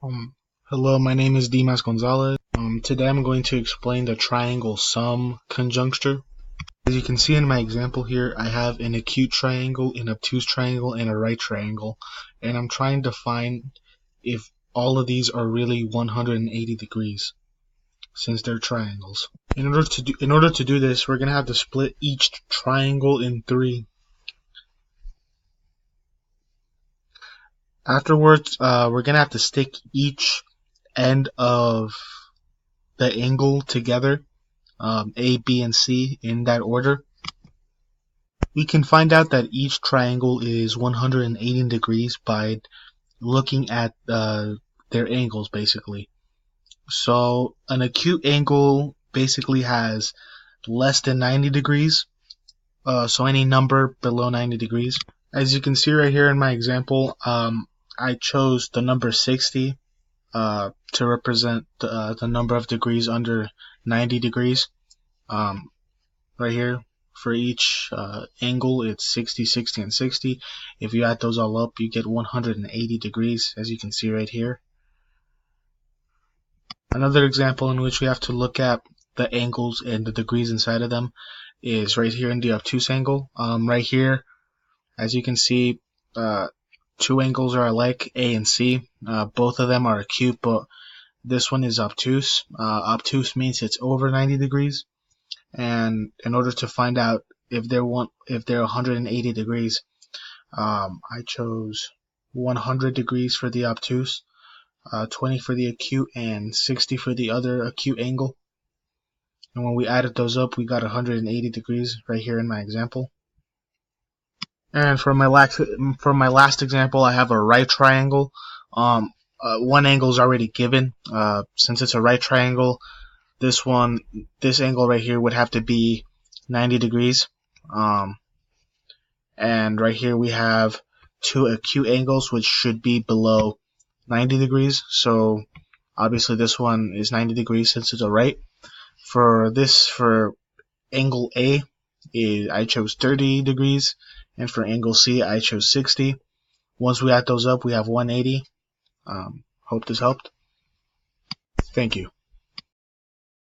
Um, Hello, my name is Dimas Gonzalez. Today I'm going to explain the triangle sum conjecture. As you can see in my example here, I have an acute triangle, an obtuse triangle, and a right triangle. And I'm trying to find if all of these are really 180 degrees, since they're triangles. In order to do this, we're going to have to split each triangle in three. Afterwards, we're going to have to stick each end of the angle together, A, B, and C in that order. We can find out that each triangle is 180 degrees by looking at their angles, basically. So an acute angle basically has less than 90 degrees, so any number below 90 degrees. As you can see right here in my example, I chose the number 60 to represent the number of degrees under 90 degrees. Right here, for each angle, it's 60, 60, and 60. If you add those all up, you get 180 degrees, as you can see right here. Another example in which we have to look at the angles and the degrees inside of them is right here in the obtuse angle. Right here, as you can see, two angles are alike, A and C. Both of them are acute, but this one is obtuse. Obtuse means it's over 90 degrees. And in order to find out if they're 180 degrees, I chose 100 degrees for the obtuse, 20 for the acute, and 60 for the other acute angle. And when we added those up, we got 180 degrees right here in my example. And for my last example, I have a right triangle. One angle is already given. Since it's a right triangle, this angle right here would have to be 90 degrees. And right here we have two acute angles which should be below 90 degrees. So obviously this one is 90 degrees since it's a right. For angle A, I chose 30 degrees. And for angle C, I chose 60. Once we add those up, we have 180. Hope this helped. Thank you.